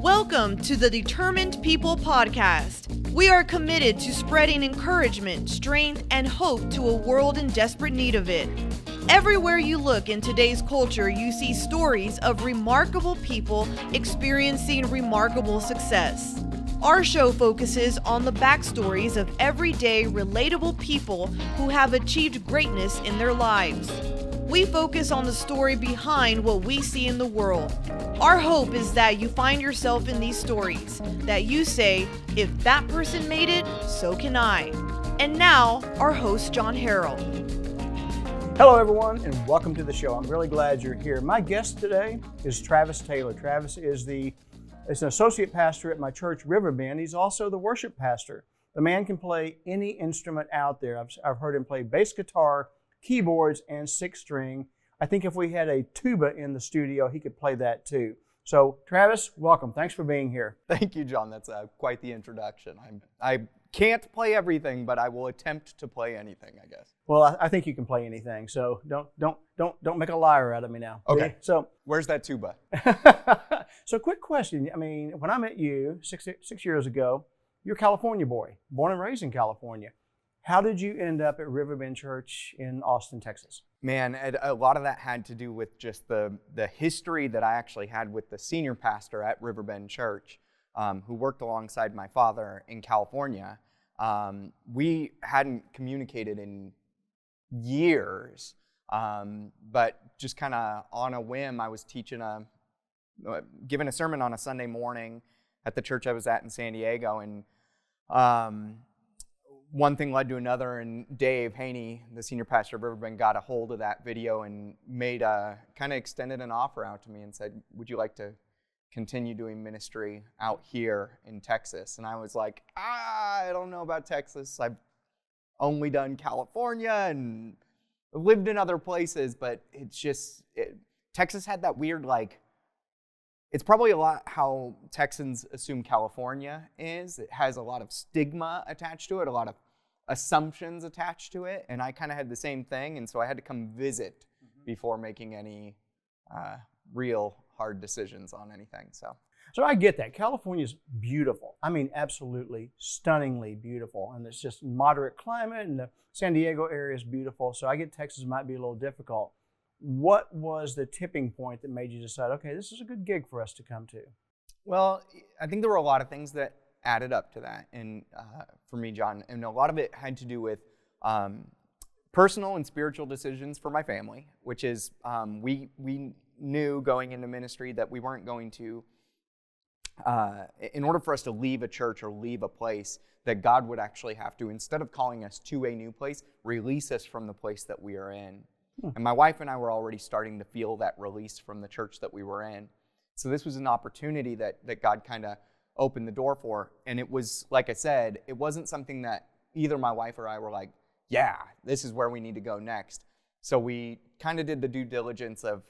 Welcome to the Determined People podcast. We are committed to spreading encouragement, strength, and hope to a world in desperate need of it. Everywhere you look in today's culture, you see stories of remarkable people experiencing remarkable success. Our show focuses on the backstories of everyday, relatable people who have achieved greatness in their lives. We focus on the story behind what we see in the world. Our hope is that you find yourself in these stories, that you say, if that person made it, so can I. And now, our host, John Harrell. Hello, everyone, and welcome to the show. I'm really glad you're here. My guest today is Travis Taylor. Travis is an associate pastor at my church, Riverbend. He's also the worship pastor. The man can play any instrument out there. I've heard him play bass guitar, keyboards, and six string. I think if we had a tuba in the studio, he could play that too. So, Travis, welcome. Thanks for being here. Thank you, John. That's quite the introduction. I can't play everything, but I will attempt to play anything, I guess. Well, I think you can play anything. So don't make a liar out of me now. Okay. So where's that tuba? So, quick question. I mean, when I met you six years ago, you're a California boy, born and raised in California. How did you end up at Riverbend Church in Austin, Texas? Man, a lot of that had to do with just the history that I actually had with the senior pastor at Riverbend Church, who worked alongside my father in California. We hadn't communicated in years, but just kind of on a whim, I was giving a sermon on a Sunday morning at the church I was at in San Diego, and one thing led to another, and Dave Haney, the senior pastor of Riverbend, got a hold of that video and kind of extended an offer out to me and said, would you like to continue doing ministry out here in Texas? And I was like, I don't know about Texas. I've only done California and lived in other places, but it's just, Texas had that weird, it's probably a lot how Texans assume California is. It has a lot of stigma attached to it, a lot of assumptions attached to it, and I kind of had the same thing, and so I had to come visit before making any real hard decisions on anything. So I get that. California's beautiful. I mean, absolutely stunningly beautiful, and it's just moderate climate, and the San Diego area is beautiful, so I get Texas might be a little difficult. What was the tipping point that made you decide, okay, this is a good gig for us to come to? Well, I think there were a lot of things that added up to that, and for me, John, and a lot of it had to do with personal and spiritual decisions for my family, which is we knew going into ministry that we weren't going to, in order for us to leave a church or leave a place, that God would actually have to, instead of calling us to a new place, release us from the place that we are in. And my wife and I were already starting to feel that release from the church that we were in. So this was an opportunity that God kind of opened the door for. And it was, like I said, it wasn't something that either my wife or I were like, yeah, this is where we need to go next. So we kind of did the due diligence of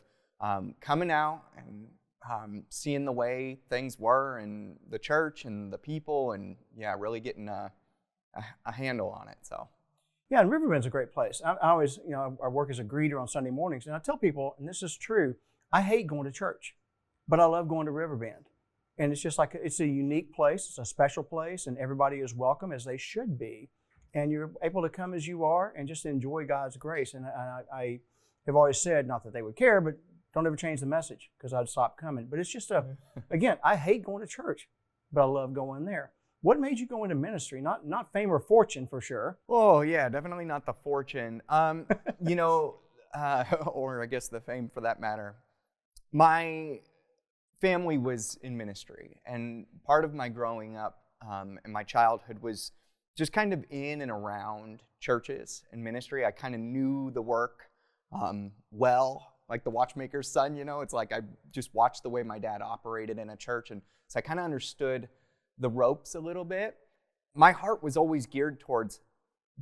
coming out and seeing the way things were in the church and the people, and really getting a handle on it. So. Yeah, and Riverbend's a great place. I always, I work as a greeter on Sunday mornings, and I tell people, and this is true, I hate going to church, but I love going to Riverbend. And it's just it's a unique place, it's a special place, and everybody is welcome as they should be. And you're able to come as you are and just enjoy God's grace. And I have always said, not that they would care, but don't ever change the message, because I'd stop coming. But it's just again, I hate going to church, but I love going there. What made you go into ministry? Not fame or fortune, for sure. Oh, yeah, definitely not the fortune. Or I guess the fame for that matter. My family was in ministry, and part of my growing up and my childhood was just kind of in and around churches and ministry. I kind of knew the work well, like the watchmaker's son, It's like I just watched the way my dad operated in a church, and so I kind of understood the ropes a little bit. My heart was always geared towards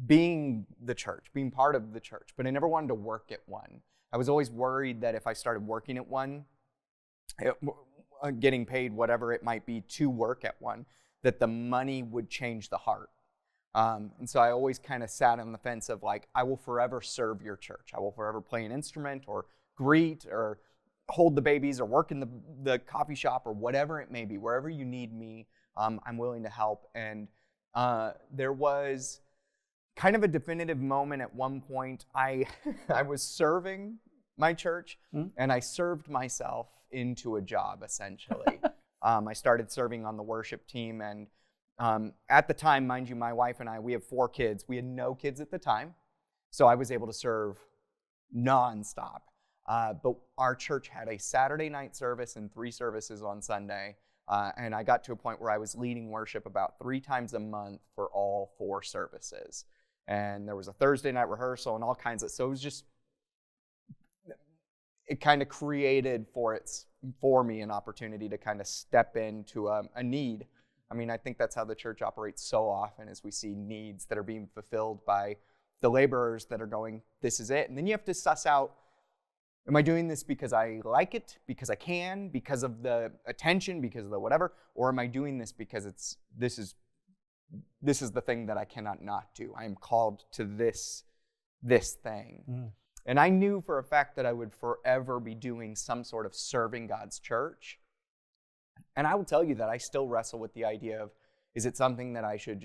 being the church, being part of the church, but I never wanted to work at one. I was always worried that if I started working at one, getting paid whatever it might be to work at one, that the money would change the heart. And so I always kind of sat on the fence of I will forever serve your church. I will forever play an instrument or greet or hold the babies or work in the coffee shop or whatever it may be, wherever you need me, I'm willing to help. And there was kind of a definitive moment at one point. I was serving my church, and I served myself into a job, essentially. I started serving on the worship team, and at the time, mind you, my wife and I, we have 4 kids. We had no kids at the time, so I was able to serve nonstop. But our church had a Saturday night service and 3 services on Sunday, and I got to a point where I was leading worship about 3 times a month for all 4 services. And there was a Thursday night rehearsal and all kinds of, so it was just, it kind of created for me an opportunity to kind of step into a need. I mean, I think that's how the church operates so often, is we see needs that are being fulfilled by the laborers that are going, this is it. And then you have to suss out, am I doing this because I like it, because I can, because of the attention, because of the whatever, or am I doing this because this is the thing that I cannot not do? I am called to this thing. And I knew for a fact that I would forever be doing some sort of serving God's church. And I will tell you that I still wrestle with the idea of, is it something that I should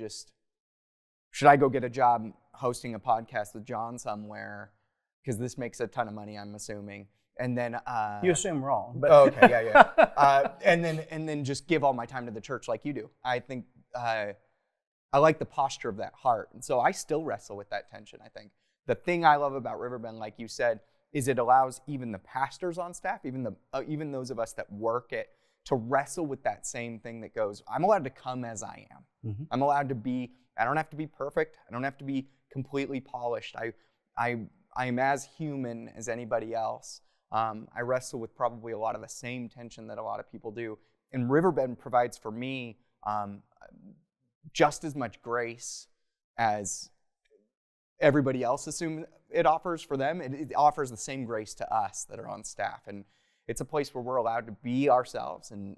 I go get a job hosting a podcast with John somewhere? Because this makes a ton of money, I'm assuming. And then you assume wrong. But oh, okay, yeah. And then just give all my time to the church like you do. I think I like the posture of that heart. And so I still wrestle with that tension, I think. The thing I love about Riverbend, like you said, is it allows even the pastors on staff, even those of us that work it, to wrestle with that same thing that goes, I'm allowed to come as I am. I'm allowed to be, I don't have to be perfect. I don't have to be completely polished. I am as human as anybody else. I wrestle with probably a lot of the same tension that a lot of people do. And Riverbend provides for me just as much grace as everybody else assumes it offers for them. It offers the same grace to us that are on staff. And it's a place where we're allowed to be ourselves and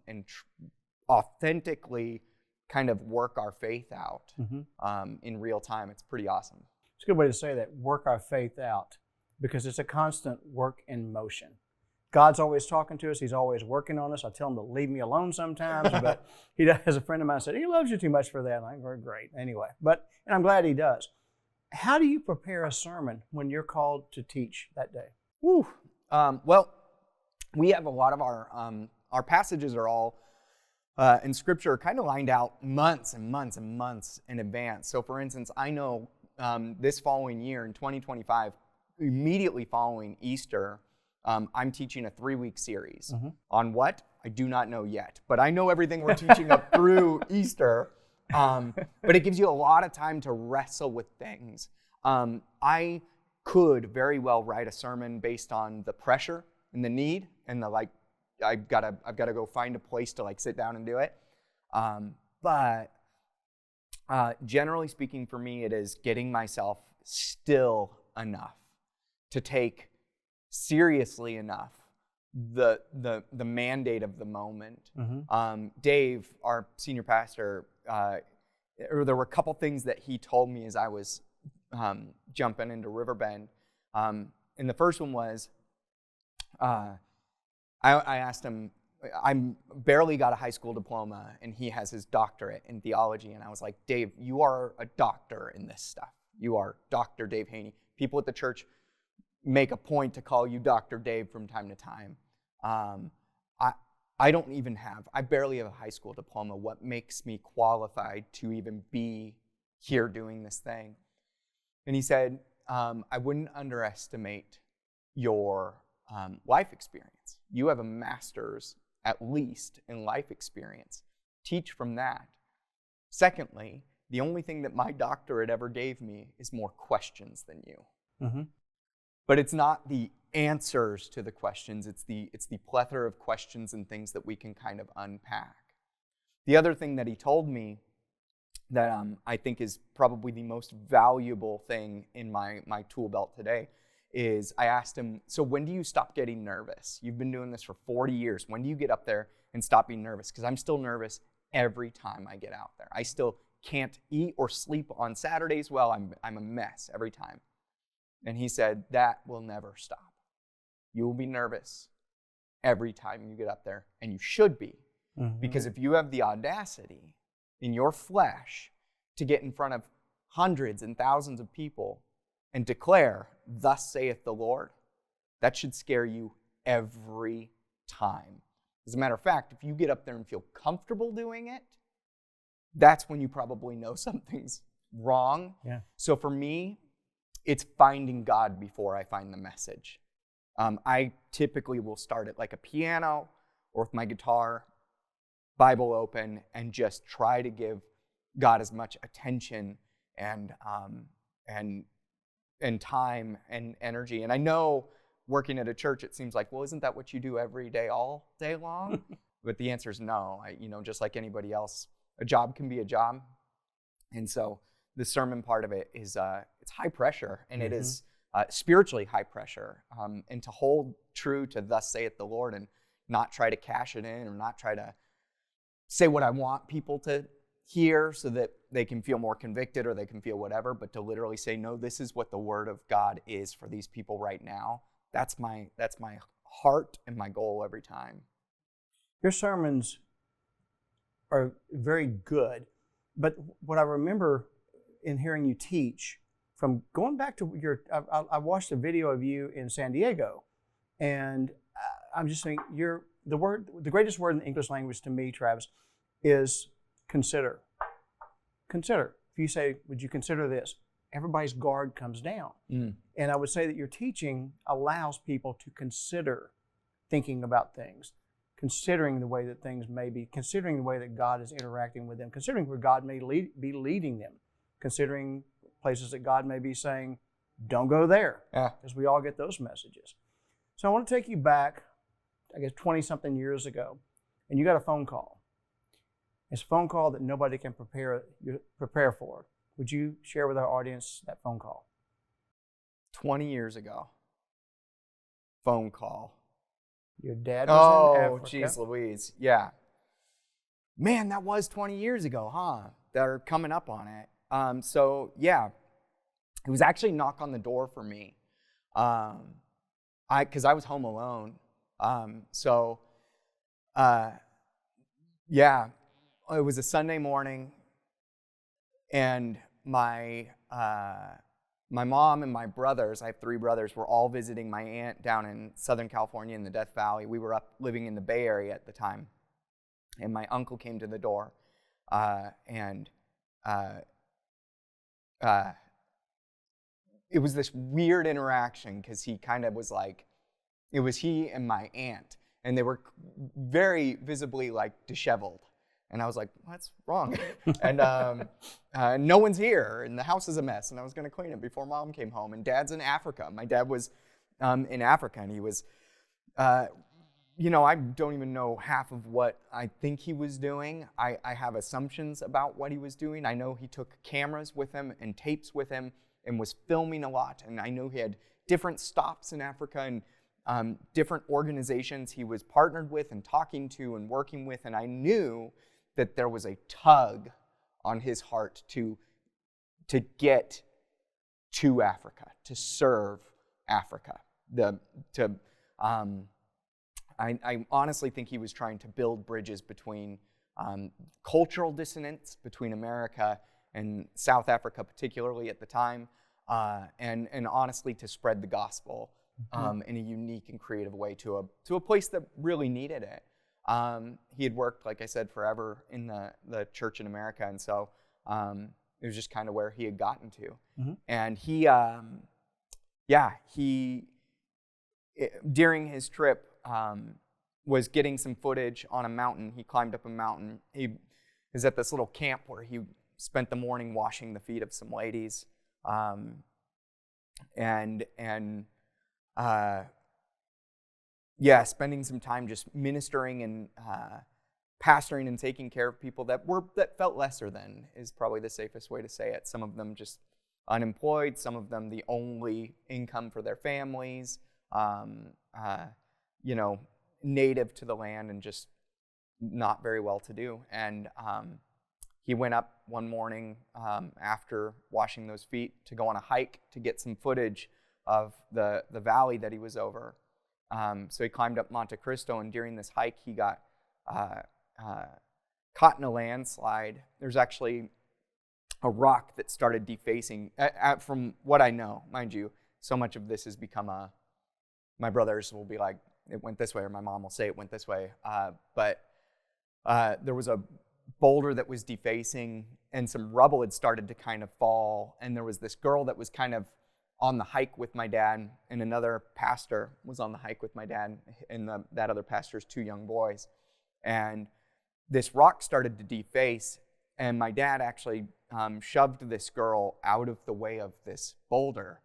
authentically kind of work our faith out in real time. It's pretty awesome. It's a good way to say that, work our faith out, because it's a constant work in motion. God's always talking to us. He's always working on us. I tell him to leave me alone sometimes, but he does. A friend of mine said, he loves you too much for that. And I'm like, great. Anyway, and I'm glad he does. How do you prepare a sermon when you're called to teach that day? Well, we have a lot of our passages are all in Scripture kind of lined out months and months and months in advance. So, for instance, I know this following year in 2025, immediately following Easter, I'm teaching a 3-week series. On what? I do not know yet, but I know everything we're teaching up through Easter. But it gives you a lot of time to wrestle with things. I could very well write a sermon based on the pressure and the need and the I've got to go find a place to sit down and do it. But generally speaking, for me, it is getting myself still enough to take seriously enough the mandate of the moment. Dave, our senior pastor, there were a couple things that he told me as I was jumping into Riverbend. And the first one was, I asked him, I barely got a high school diploma, and he has his doctorate in theology. And I was like, Dave, you are a doctor in this stuff. You are Dr. Dave Haney. People at the church make a point to call you Dr. Dave from time to time. I barely have a high school diploma. What makes me qualified to even be here doing this thing? And he said, I wouldn't underestimate your life experience. You have a master's, at least, in life experience. Teach from that. Secondly, the only thing that my doctorate ever gave me is more questions than you. But it's not the answers to the questions, it's the plethora of questions and things that we can kind of unpack. The other thing that he told me that I think is probably the most valuable thing in my tool belt today is I asked him, so when do you stop getting nervous? You've been doing this for 40 years. When do you get up there and stop being nervous? Because I'm still nervous every time I get out there. I still can't eat or sleep on Saturdays. Well, I'm a mess every time. And he said, that will never stop. You will be nervous every time you get up there, and you should be. Because if you have the audacity in your flesh to get in front of hundreds and thousands of people and declare, "Thus saith the Lord," that should scare you every time. As a matter of fact, if you get up there and feel comfortable doing it, that's when you probably know something's wrong. Yeah. So for me, it's finding God before I find the message. I typically will start at like a piano or with my guitar, Bible open, and just try to give God as much attention and time and energy. And I know working at a church, it seems like, well, isn't that what you do every day, all day long? But the answer is no. Just like anybody else, a job can be a job. And so the sermon part of it is it's high pressure, and it is spiritually high pressure. And to hold true to "Thus saith the Lord" and not try to cash it in or not try to say what I want people to hear so that they can feel more convicted or they can feel whatever, but to literally say, no, this is what the Word of God is for these people right now. That's my heart and my goal every time. Your sermons are very good, but what I remember in hearing you teach, from going back to I watched a video of you in San Diego, and I'm just saying, the greatest word in the English language to me, Travis, is consider. Consider. If you say, "Would you consider this?" everybody's guard comes down. And I would say that your teaching allows people to consider thinking about things, considering the way that things may be, considering the way that God is interacting with them, considering where God may be leading them, considering places that God may be saying, "Don't go there," because we all get those messages. So I want to take you back, I guess, 20-something years ago, and you got a phone call. It's a phone call that nobody can prepare for. Would you share with our audience that phone call? 20 years ago, phone call. Your dad was in Africa. Oh, geez Louise. Yeah. Man, that was 20 years ago, huh? They're coming up on it. So, yeah, it was actually knock on the door for me. Because I was home alone. Yeah, it was a Sunday morning, and my mom and my brothers, I have 3 brothers, were all visiting my aunt down in Southern California in the Death Valley. We were up living in the Bay Area at the time, and my uncle came to the door, and it was this weird interaction because he kind of was like, it was he and my aunt, and they were very visibly like disheveled. And I was like, what's wrong? And no one's here, and the house is a mess, and I was going to clean it before Mom came home. And Dad's in Africa. My dad was in Africa, and he was, I don't even know half of what I think he was doing. I have assumptions about what he was doing. I know he took cameras with him and tapes with him and was filming a lot, and I know he had different stops in Africa and different organizations he was partnered with and talking to and working with, and I knew that there was a tug on his heart to get to Africa, to serve Africa. I honestly think he was trying to build bridges between cultural dissonance between America and South Africa, particularly at the time, and honestly to spread the gospel in a unique and creative way to a place that really needed it. He had worked, like I said, forever in the church in America, and so it was just kind of where he had gotten to. And he during his trip, was getting some footage on a mountain. He climbed up a mountain. He was at this little camp where he spent the morning washing the feet of some ladies, spending some time just ministering and pastoring and taking care of people that felt lesser than, is probably the safest way to say it. Some of them just unemployed, some of them the only income for their families, native to the land and just not very well to do. And he went up one morning after washing those feet to go on a hike to get some footage of the valley that he was over. So he climbed up Monte Cristo, and during this hike, he got caught in a landslide. There's actually a rock that started defacing. From what I know, mind you, so much of this has become my brothers will be like, it went this way, or my mom will say it went this way. But there was a boulder that was defacing, and some rubble had started to kind of fall, and there was this girl that was kind of on the hike with my dad, and another pastor was on the hike with my dad, and that other pastor's 2 young boys. And this rock started to deface, and my dad actually shoved this girl out of the way of this boulder,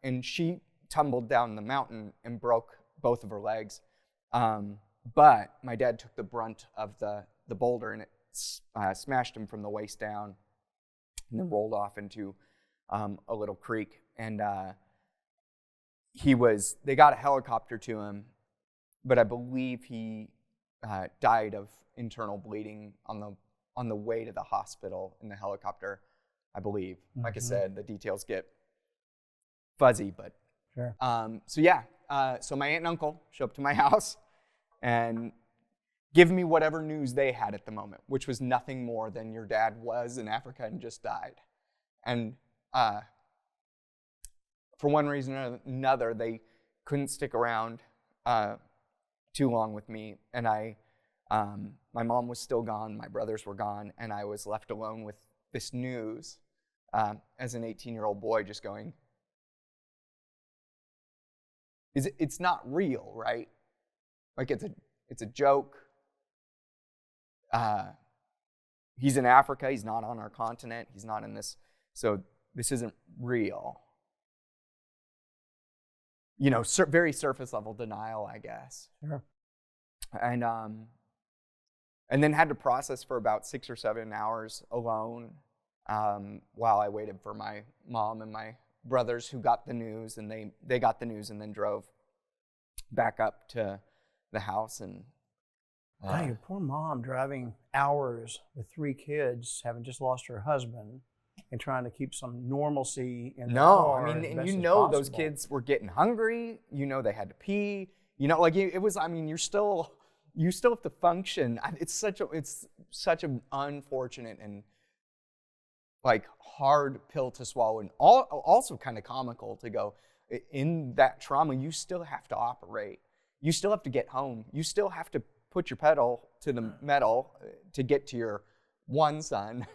and she tumbled down the mountain and broke both of her legs. But my dad took the brunt of the boulder, and it smashed him from the waist down, and then rolled off into a little creek. And they got a helicopter to him, but I believe he died of internal bleeding on the way to the hospital in the helicopter, I believe. Like I said, the details get fuzzy, but sure. So my aunt and uncle show up to my house and give me whatever news they had at the moment, which was nothing more than your dad was in Africa and just died. And for one reason or another, they couldn't stick around too long with me, and my mom was still gone, my brothers were gone, and I was left alone with this news as an 18-year-old boy, just going, it's not real, right? Like it's a joke. He's in Africa, he's not on our continent, he's not in this, so this isn't real. You know, very surface level denial, I guess. Sure. And then had to process for about 6 or 7 hours alone while I waited for my mom and my brothers who got the news, and they got the news and then drove back up to the house. And God, your poor mom driving hours with 3 kids, having just lost her husband, and trying to keep some normalcy in the car. I mean, as and best you as know possible. those kids were getting hungry. You know they had to pee. You know, like it was. I mean, you still have to function. It's such an unfortunate and like hard pill to swallow, and also kind of comical to go in that trauma. You still have to operate. You still have to get home. You still have to put your pedal to the metal to get to your one son.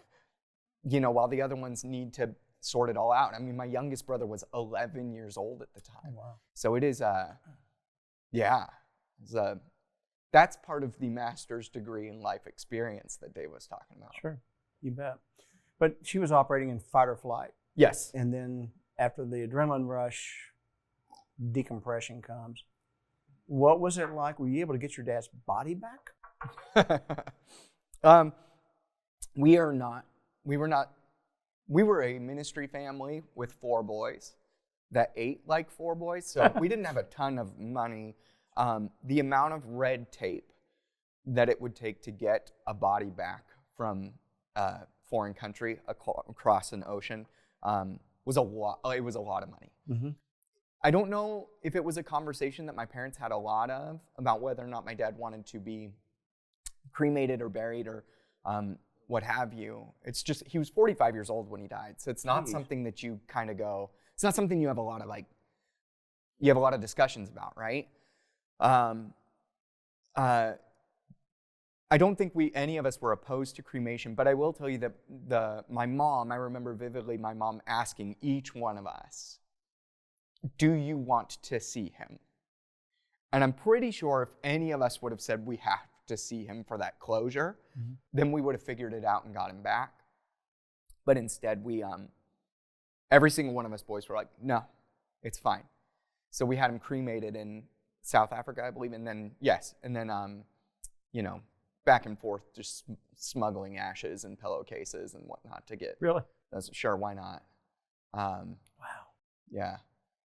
You know, while the other ones need to sort it all out. I mean, my youngest brother was 11 years old at the time. Oh, wow. So it is, that's part of the master's degree in life experience that Dave was talking about. Sure, you bet. But she was operating in fight or flight. Yes. And then after the adrenaline rush, decompression comes. What was it like? Were you able to get your dad's body back? We were a ministry family with 4 boys that ate like 4 boys, so we didn't have a ton of money. The amount of red tape that it would take to get a body back from a foreign country across an ocean was a lot. It was a lot of money. Mm-hmm. I don't know if it was a conversation that my parents had a lot of about whether or not my dad wanted to be cremated or buried or what have you. It's just, he was 45 years old when he died. So it's not something that you kind of go, it's not something you have a lot of discussions about, right? I don't think any of us were opposed to cremation, but I will tell you that my mom, I remember vividly my mom asking each one of us, do you want to see him? And I'm pretty sure if any of us would have said we have to see him for that closure, then we would have figured it out and got him back. But instead, every single one of us boys were like, no, it's fine. So we had him cremated in South Africa, I believe, and then, back and forth, just smuggling ashes and pillowcases and whatnot to get. Really? Sure, why not? Wow. Yeah.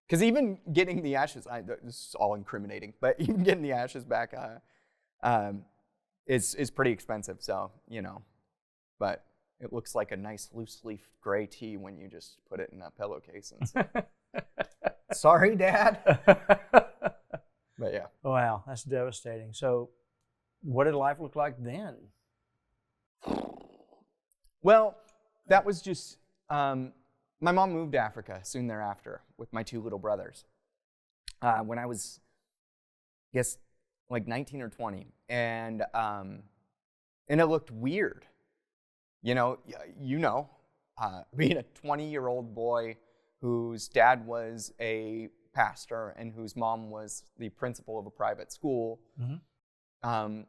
Because even getting the ashes, this is all incriminating, but even getting the ashes back is pretty expensive. So, but it looks like a nice loose leaf gray tea when you just put it in a pillowcase. And say, sorry, Dad. But yeah. Wow, that's devastating. So what did life look like then? Well, that was just, my mom moved to Africa soon thereafter with my 2 little brothers when I was, I guess, like 19 or 20. And it looked weird. Being a 20-year-old boy whose dad was a pastor and whose mom was the principal of a private school, to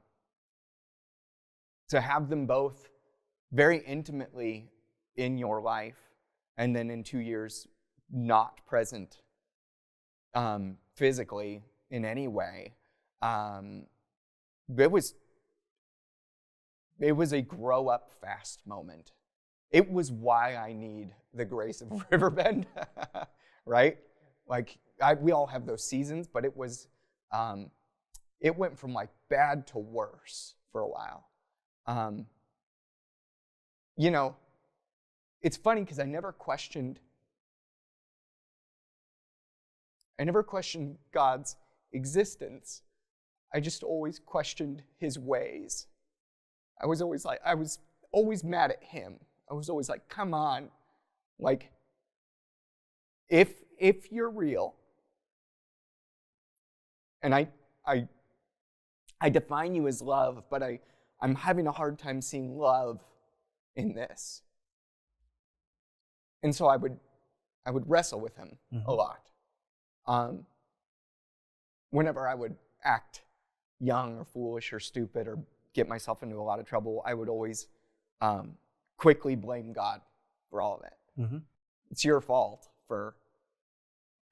have them both very intimately in your life, and then in 2 years not present physically in any way, it was a grow up fast moment. It was why I need the grace of Riverbend, right? Like we all have those seasons, but it was, it went from like bad to worse for a while. It's funny because I never questioned God's existence. I just always questioned his ways. I was always mad at him. I was always like, come on. Like, if you're real, and I define you as love, but I'm having a hard time seeing love in this. And so I would wrestle with him a lot. Whenever I would act young or foolish or stupid or get myself into a lot of trouble, I would always quickly blame God for all of it. It's your fault for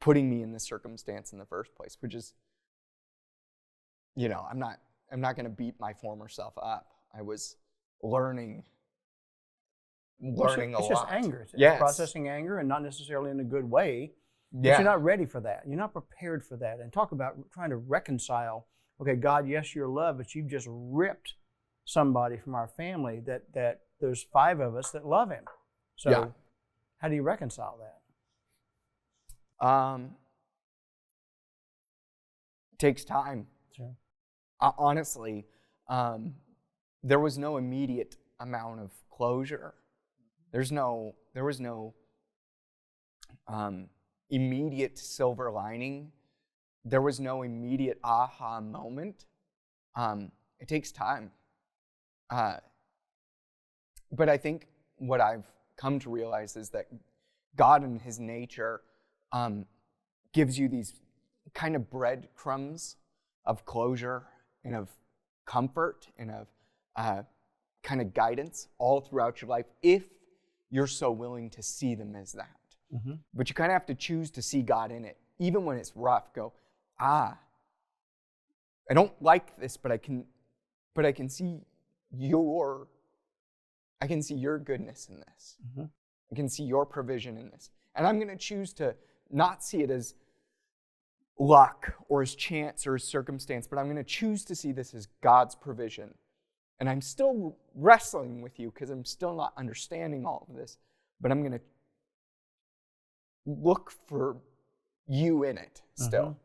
putting me in this circumstance in the first place, which is, I'm not going to beat my former self up. I was learning a lot. It's just anger. It's Yes. processing anger, and not necessarily in a good way. But Yeah. you're not ready for that. You're not prepared for that. And talk about trying to reconcile. Okay, God, yes, you're love, but you've just ripped somebody from our family that there's 5 of us that love him. So Yeah. how do you reconcile that? It takes time. Sure. Honestly, there was no immediate amount of closure. There was no immediate silver lining. There was no immediate aha moment. It takes time. But I think what I've come to realize is that God in his nature gives you these kind of breadcrumbs of closure and of comfort and of kind of guidance all throughout your life if you're so willing to see them as that. But you kind of have to choose to see God in it. Even when it's rough, go, I don't like this, but I can see your goodness in this. I can see your provision in this. And I'm going to choose to not see it as luck or as chance or as circumstance, but I'm going to choose to see this as God's provision. And I'm still wrestling with you because I'm still not understanding all of this, but I'm going to look for you in it still.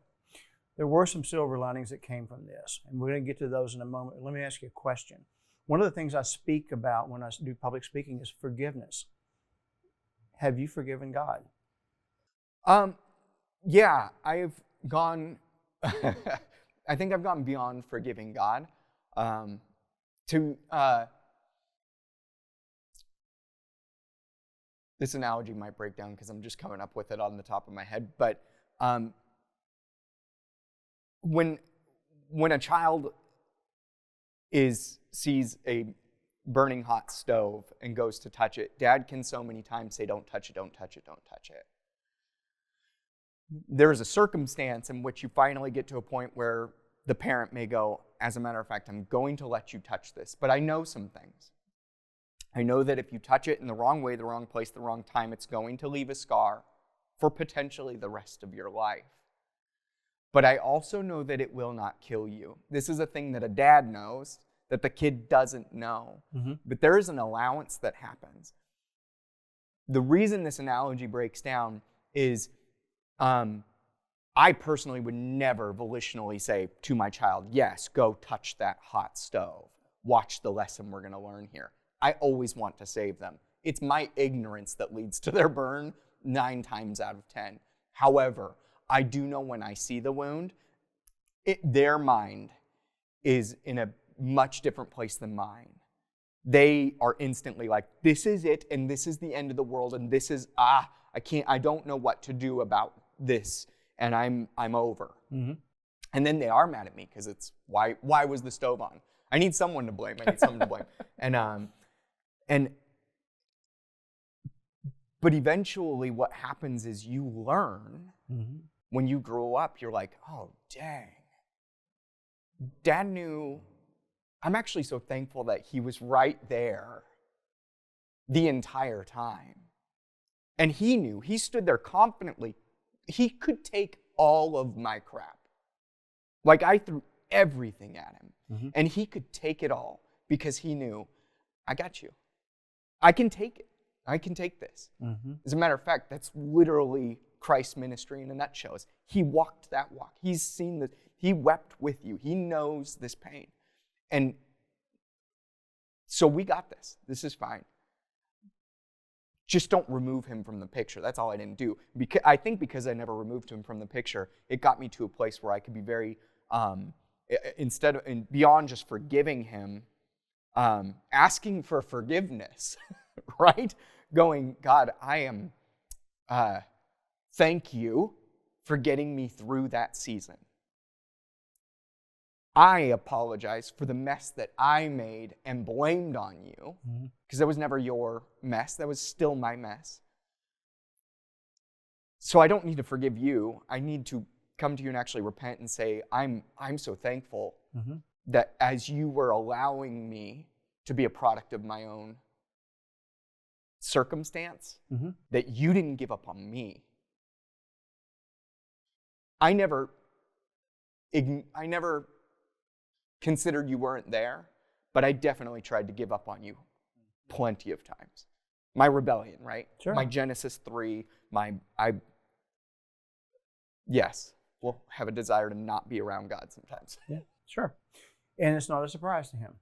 There were some silver linings that came from this, and we're going to get to those in a moment. Let me ask you a question. One of the things I speak about when I do public speaking is forgiveness. Have you forgiven God? Yeah, I've gone, I think I've gone beyond forgiving God this analogy might break down because I'm just coming up with it on the top of my head, but when a child sees a burning hot stove and goes to touch it, dad can so many times say, don't touch it, don't touch it, don't touch it. There's a circumstance in which you finally get to a point where the parent may go, as a matter of fact, I'm going to let you touch this, but I know some things. I know that if you touch it in the wrong way, the wrong place, the wrong time, it's going to leave a scar for potentially the rest of your life. But I also know that it will not kill you. This is a thing that a dad knows that the kid doesn't know. But there is an allowance that happens. The reason this analogy breaks down is I personally would never volitionally say to my child, yes, go touch that hot stove. Watch the lesson we're going to learn here. I always want to save them. It's my ignorance that leads to their burn 9 times out of 10. However, I do know when I see the wound, their mind is in a much different place than mine. They are instantly like, this is it, and this is the end of the world, and this is, I don't know what to do about this, and I'm over. Mm-hmm. And then they are mad at me because it's, why was the stove on? I need someone to blame. But eventually what happens is you learn. Mm-hmm. When you grow up, you're like, oh, dang. Dad knew. I'm actually so thankful that he was right there the entire time. And he knew. He stood there confidently. He could take all of my crap. Like, I threw everything at him. Mm-hmm. And he could take it all because he knew, I got you. I can take it. I can take this. Mm-hmm. As a matter of fact, that's literally Christ's ministry in a nutshell. He walked that walk. He's seen this. He wept with you. He knows this pain. And so we got this. This is fine. Just don't remove him from the picture. That's all I didn't do. I think because I never removed him from the picture, it got me to a place where I could be very, beyond just forgiving him, asking for forgiveness, right? Going, God, I am, thank you for getting me through that season. I apologize for the mess that I made and blamed on you, because that was never your mess. That was still my mess. So I don't need to forgive you. I need to come to you and actually repent and say, I'm so thankful that as you were allowing me to be a product of my own circumstance, that you didn't give up on me. I never considered you weren't there, but I definitely tried to give up on you plenty of times. My rebellion, right? Sure. My Genesis 3, we'll have a desire to not be around God sometimes. Yeah, sure. And it's not a surprise to him.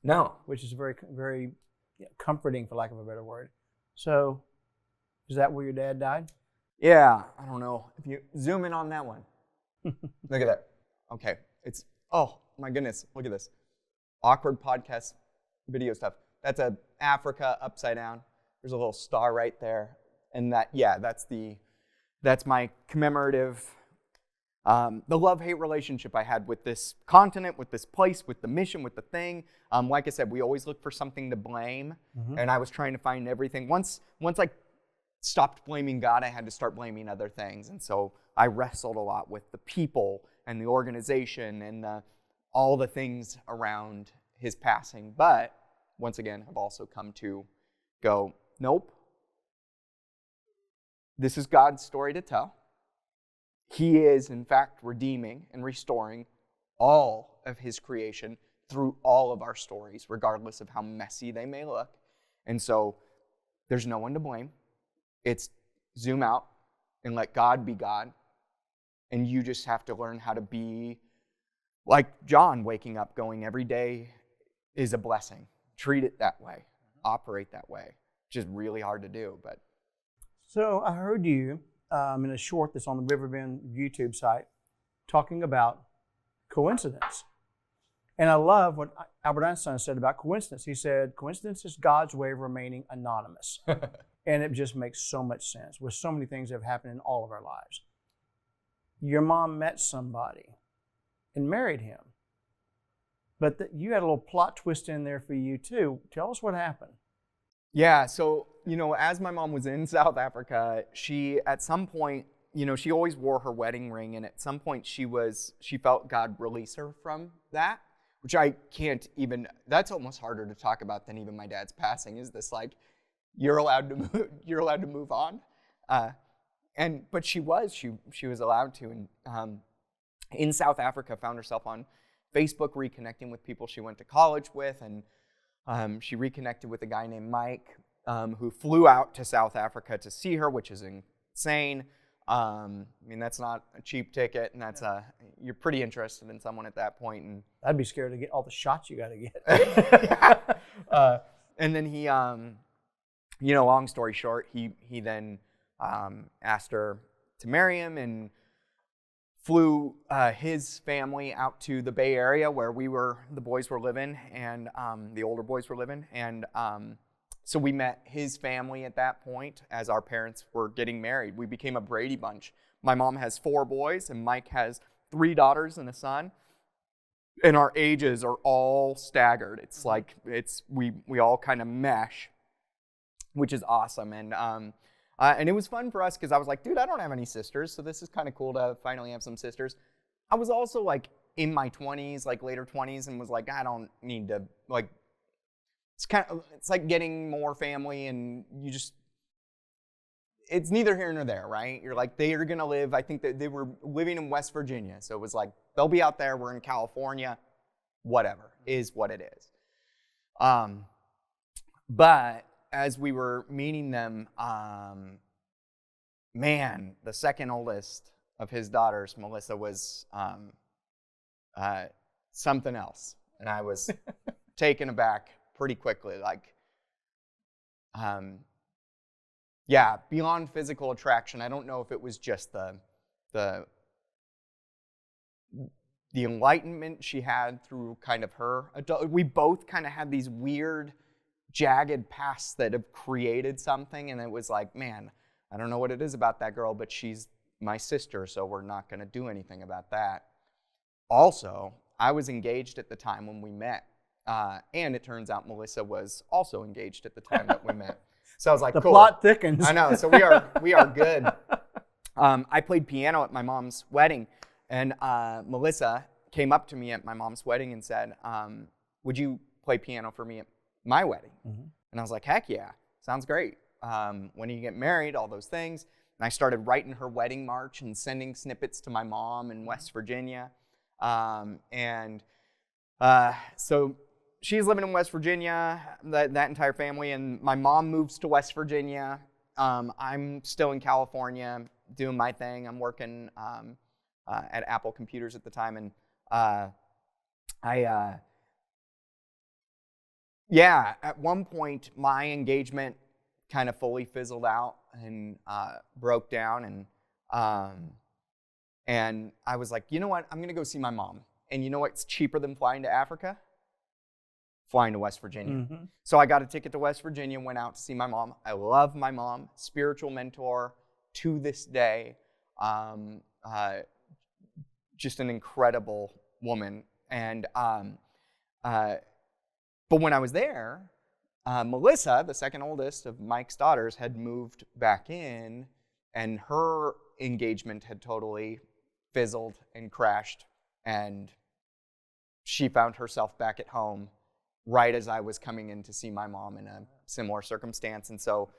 No. Which is very, very comforting, for lack of a better word. So, is that where your dad died? Yeah, I don't know. If you zoom in on that one. Look at that. Okay, oh my goodness, look at this. Awkward podcast video stuff. That's Africa upside down. There's a little star right there. And that's my commemorative, the love-hate relationship I had with this continent, with this place, with the mission, with the thing. Like I said, we always look for something to blame. And I was trying to find everything. Once I stopped blaming God, I had to start blaming other things. And so I wrestled a lot with the people and the organization and all the things around his passing. But once again, I've also come to go, nope. This is God's story to tell. He is, in fact, redeeming and restoring all of his creation through all of our stories, regardless of how messy they may look. And so there's no one to blame. It's zoom out and let God be God. And you just have to learn how to be like John, waking up going, every day is a blessing. Treat it that way. Operate that way. Which is really hard to do, but. So I heard you in a short that's on the Riverbend YouTube site talking about coincidence. And I love what Albert Einstein said about coincidence. He said, coincidence is God's way of remaining anonymous. And it just makes so much sense with so many things that have happened in all of our lives. Your mom met somebody and married him. But you had a little plot twist in there for you too. Tell us what happened. Yeah, so, as my mom was in South Africa, she, at some point, she always wore her wedding ring, and at some point she felt God release her from that, which I can't even, that's almost harder to talk about than even my dad's passing, is this like, you're allowed to move on. But she was allowed to, and in South Africa found herself on Facebook reconnecting with people she went to college with, and she reconnected with a guy named Mike who flew out to South Africa to see her, which is insane. I mean, that's not a cheap ticket, and you're pretty interested in someone at that point. And I'd be scared to get all the shots you got to get. And then he, long story short, he then asked her to marry him and flew his family out to the Bay Area where the boys were living, and the older boys were living. And so we met his family at that point as our parents were getting married. We became a Brady Bunch. My mom has 4 boys, and Mike has 3 daughters and a son. And our ages are all staggered. It's like we all kind of mesh, which is awesome. And it was fun for us because I was like, dude, I don't have any sisters, so this is kind of cool to finally have some sisters. I was also like in my 20s, like later 20s, and was like, I don't need to, like, it's like getting more family, and it's neither here nor there, right? You're like, they are going to live, I think that they were living in West Virginia, so it was like, they'll be out there, we're in California, whatever, is what it is. But as we were meeting them, the second oldest of his daughters, Melissa, was something else. And I was taken aback pretty quickly. Like, beyond physical attraction, I don't know if it was just the enlightenment she had through kind of her adult. We both kind of had these weird, jagged pasts that have created something, and it was like, man, I don't know what it is about that girl, but she's my sister, so we're not going to do anything about that. Also, I was engaged at the time when we met, and it turns out Melissa was also engaged at the time that we met. So I was like, the cool. plot thickens. I know, so we are good. I played piano at my mom's wedding, and Melissa came up to me at my mom's wedding and said, would you play piano for me at my wedding? Mm-hmm. And I was like, heck yeah, sounds great. When do you get married? All those things. And I started writing her wedding march and sending snippets to my mom in West Virginia. So she's living in West Virginia, that entire family, and my mom moves to West Virginia. I'm still in California doing my thing. I'm working at Apple Computers at the time, and at one point, my engagement kind of fully fizzled out and broke down, and I was like, you know what? I'm going to go see my mom. And you know what's cheaper than flying to Africa? Flying to West Virginia. Mm-hmm. So I got a ticket to West Virginia, went out to see my mom. I love my mom, spiritual mentor to this day. Just an incredible woman. And but when I was there, Melissa, the second oldest of Mike's daughters, had moved back in, and her engagement had totally fizzled and crashed, and she found herself back at home right as I was coming in to see my mom in a similar circumstance. And so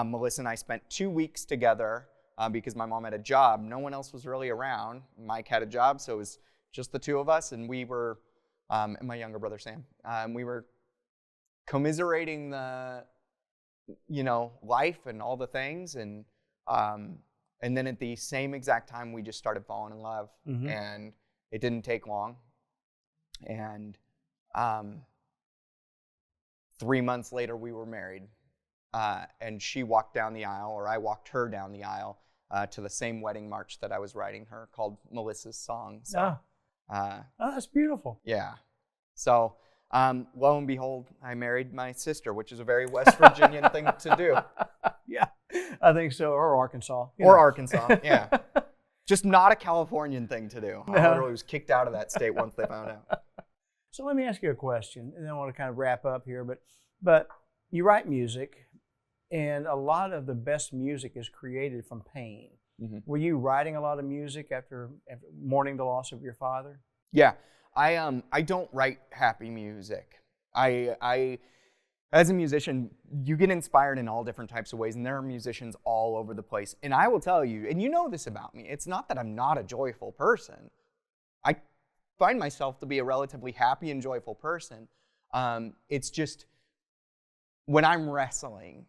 Melissa and I spent 2 weeks together because my mom had a job. No one else was really around. Mike had a job, so it was just the two of us, and we were, and my younger brother Sam, we were commiserating the, life and all the things, and then at the same exact time, we just started falling in love, mm-hmm. and it didn't take long, and 3 months later, we were married, and she walked down the aisle, or I walked her down the aisle to the same wedding march that I was writing her, called Melissa's Song. So, that's beautiful. Yeah. So, lo and behold, I married my sister, which is a very West Virginian thing to do. Yeah, I think so. Or Arkansas. Arkansas, yeah. Just not a Californian thing to do. I literally was kicked out of that state once they found out. So let me ask you a question, and then I want to kind of wrap up here. But you write music, and a lot of the best music is created from pain. Mm-hmm. Were you writing a lot of music after mourning the loss of your father? Yeah, I don't write happy music. I as a musician, you get inspired in all different types of ways, and there are musicians all over the place. And I will tell you, and you know this about me, it's not that I'm not a joyful person. I find myself to be a relatively happy and joyful person. It's just when I'm wrestling,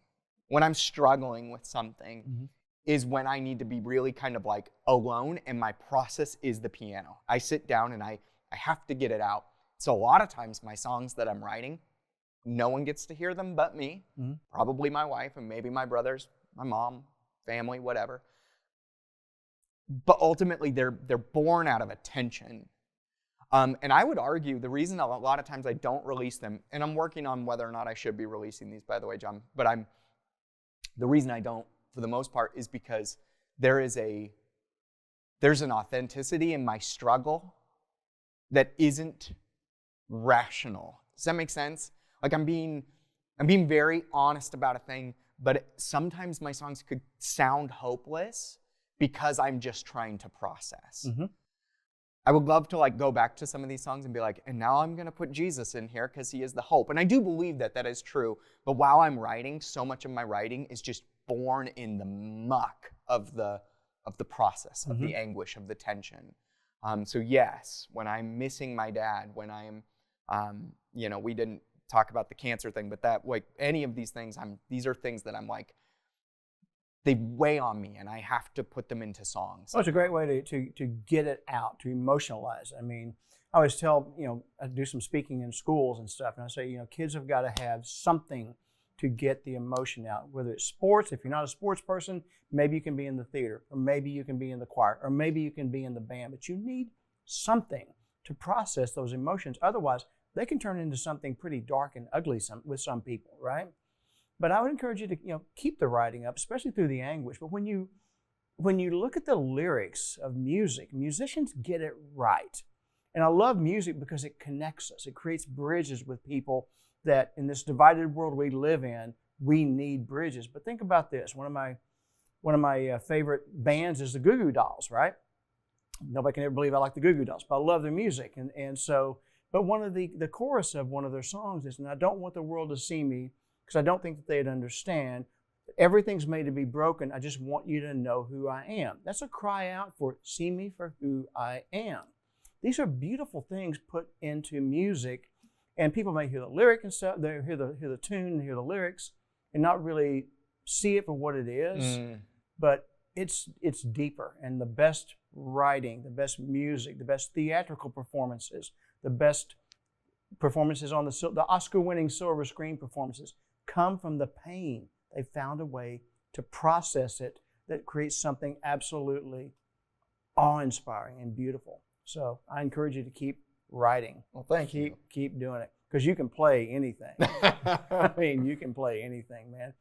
when I'm struggling with something, mm-hmm. is when I need to be really kind of like alone, and my process is the piano. I sit down and I have to get it out. So a lot of times my songs that I'm writing, no one gets to hear them but me, probably my wife and maybe my brothers, my mom, family, whatever. But ultimately they're born out of a tension. And I would argue the reason a lot of times I don't release them, and I'm working on whether or not I should be releasing these, by the way, John, but the reason I don't, for the most part, is because there's an authenticity in my struggle that isn't rational. Does that make sense? Like I'm being very honest about a thing, but sometimes my songs could sound hopeless because I'm just trying to process. I would love to like go back to some of these songs and be like, and now I'm going to put Jesus in here because he is the hope. And I do believe that is true. But while I'm writing, so much of my writing is just born in the muck of the process, of the anguish, of the tension. So yes, when I'm missing my dad, when I'm, we didn't talk about the cancer thing, but that, like, any of these things, these are things that I'm like, they weigh on me, and I have to put them into songs. Well, it's a great way to get it out, to emotionalize. I mean, I always tell, I do some speaking in schools and stuff, and I say, kids have got to have something to get the emotion out, whether it's sports. If you're not a sports person, maybe you can be in the theater, or maybe you can be in the choir, or maybe you can be in the band, but you need something to process those emotions. Otherwise, they can turn into something pretty dark and ugly with some people, right? But I would encourage you to keep the writing up, especially through the anguish. But when you look at the lyrics of music, musicians get it right. And I love music because it connects us. It creates bridges with people that in this divided world we live in, we need bridges. But think about this. One of my favorite bands is the Goo Goo Dolls, right? Nobody can ever believe I like the Goo Goo Dolls, but I love their music. But one of the chorus of one of their songs is, and I don't want the world to see me, because I don't think that they'd understand. Everything's made to be broken. I just want you to know who I am. That's a cry out for, see me for who I am. These are beautiful things put into music, and people may hear the lyric and stuff, they hear the tune and hear the lyrics, and not really see it for what it is. But it's deeper, and the best writing, the best music, the best theatrical performances, the best performances on the Oscar-winning silver screen performances come from the pain. They found a way to process it that creates something absolutely awe-inspiring and beautiful. So I encourage you to keep writing. Well, thank you. Keep doing it, because you can play anything. I mean, you can play anything, man.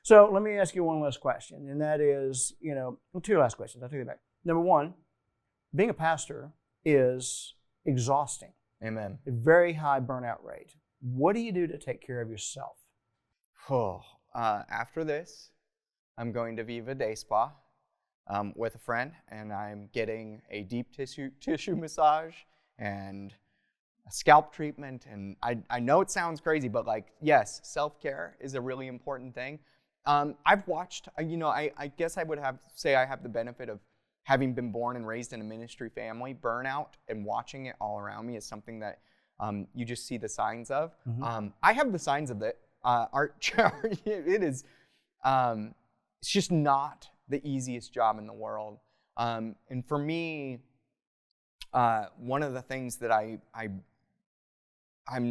So let me ask you one last question, and that is, two last questions. I'll take it back. Number one, being a pastor is exhausting. Amen. A very high burnout rate. What do you do to take care of yourself? After this, I'm going to Viva Day Spa with a friend, and I'm getting a deep tissue massage and a scalp treatment. And I know it sounds crazy, but yes, self-care is a really important thing. I've watched, I guess I would say I have the benefit of having been born and raised in a ministry family. Burnout and watching it all around me is something that you just see the signs of. I have the signs of it. It is, it's just not the easiest job in the world. And for me, one of the things that I'm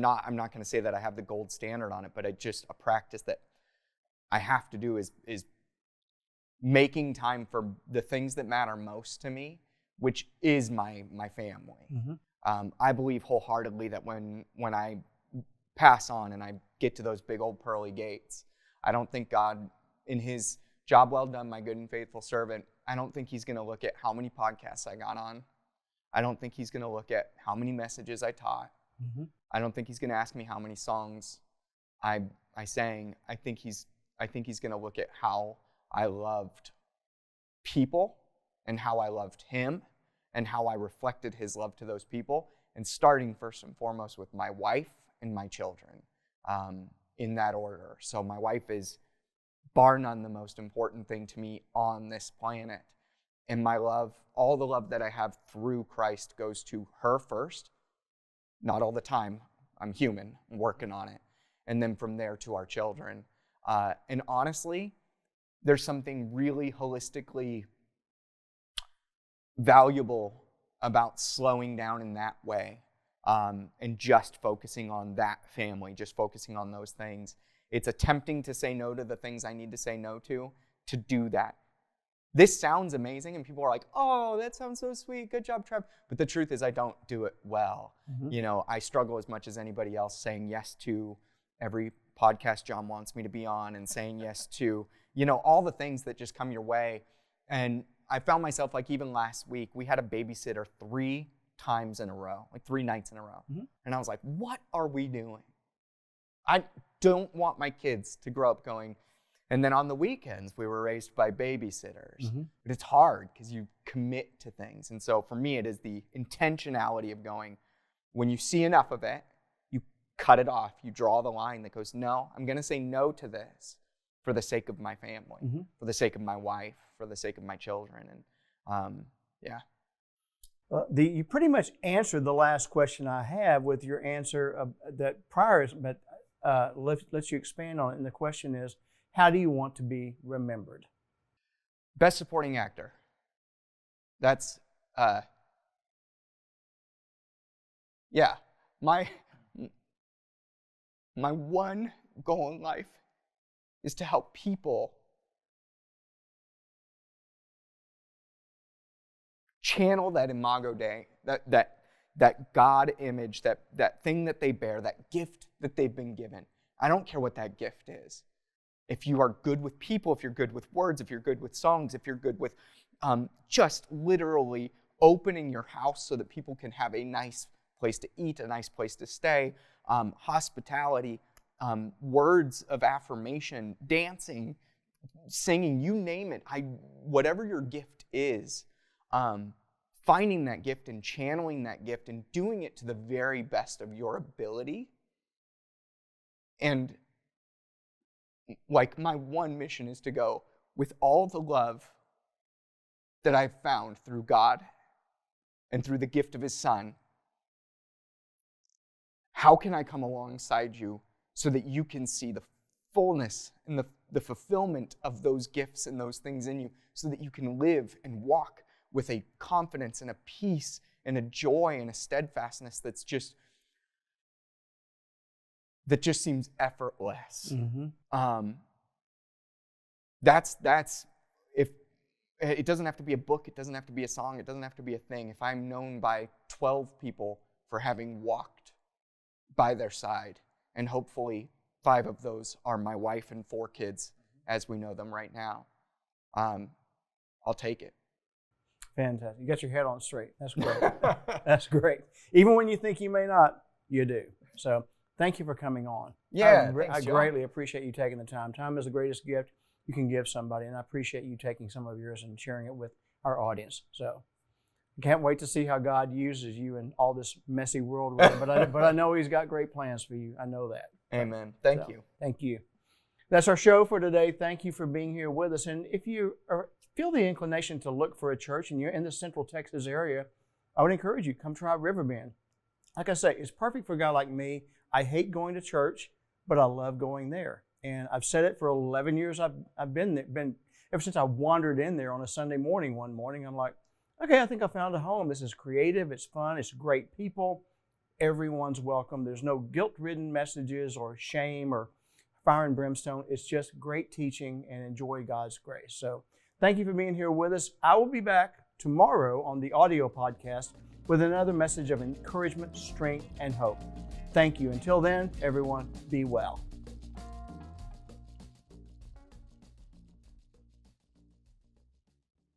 not going to say that I have the gold standard on it, but it's just a practice that I have to do is making time for the things that matter most to me, which is my family. I believe wholeheartedly that when I pass on and I get to those big old pearly gates, I don't think God, in his job well done, my good and faithful servant, I don't think he's going to look at how many podcasts I got on. I don't think he's going to look at how many messages I taught. I don't think he's going to ask me how many songs I sang. I think he's going to look at how I loved people and how I loved him and how I reflected his love to those people, and starting first and foremost with my wife and my children, in that order. So my wife is bar none the most important thing to me on this planet. And my love, all the love that I have through Christ goes to her first. Not all the time. I'm human. I'm working on it. And then from there to our children. And honestly, there's something really holistically valuable about slowing down in that way, and just focusing on that family, just focusing on those things. It's attempting to say no to the things I need to say no to do that. This sounds amazing, and people are like, oh, that sounds so sweet. Good job, Trev. But the truth is I don't do it well. Mm-hmm. I struggle as much as anybody else saying yes to every podcast John wants me to be on, and saying yes to, all the things that just come your way. And I found myself, like, even last week, we had a babysitter 3 times in a row, like 3 nights in a row. Mm-hmm. And I was like, what are we doing? I don't want my kids to grow up going. And then on the weekends, we were raised by babysitters. Mm-hmm. But it's hard because you commit to things. And so for me, it is the intentionality of going, when you see enough of it, you cut it off. You draw the line that goes, no, I'm going to say no to this for the sake of my family, mm-hmm. for the sake of my wife, for the sake of my children. And yeah. You pretty much answered the last question I have with your answer that prior, but let you expand on it. And the question is, how do you want to be remembered? Best supporting actor. That's, my one goal in life is to help people channel that imago Dei, that God image, that thing that they bear, that gift that they've been given. I don't care what that gift is. If you are good with people, if you're good with words, if you're good with songs, if you're good with just literally opening your house so that people can have a nice place to eat, a nice place to stay, hospitality, words of affirmation, dancing, singing, you name it. Whatever your gift is, finding that gift and channeling that gift and doing it to the very best of your ability. And like, my one mission is to go, with all the love that I've found through God and through the gift of His Son, how can I come alongside you so that you can see the fullness and the fulfillment of those gifts and those things in you, so that you can live and walk with a confidence and a peace and a joy and a steadfastness that just seems effortless. Mm-hmm. That's if it doesn't have to be a book, it doesn't have to be a song, it doesn't have to be a thing. If I'm known by 12 people for having walked by their side, and hopefully 5 of those are my wife and 4 kids as we know them right now, I'll take it. Fantastic. You got your head on straight. That's great. That's great. Even when you think you may not, you do. So thank you for coming on. Yeah, I greatly appreciate you taking the time. Time is the greatest gift you can give somebody, and I appreciate you taking some of yours and sharing it with our audience. So I can't wait to see how God uses you in all this messy world. But I know He's got great plans for you. I know that. Amen. Thank you. Thank you. That's our show for today. Thank you for being here with us. And if you feel the inclination to look for a church and you're in the Central Texas area, I would encourage you, come try Riverbend. Like I say, it's perfect for a guy like me. I hate going to church, but I love going there. And I've said it for 11 years. I've been ever since I wandered in there on a Sunday morning one morning. I'm like, okay, I think I found a home. This is creative. It's fun. It's great people. Everyone's welcome. There's no guilt-ridden messages or shame or fire and brimstone. It's just great teaching and enjoy God's grace. So thank you for being here with us. I will be back tomorrow on the audio podcast with another message of encouragement, strength, and hope. Thank you. Until then, everyone, be well.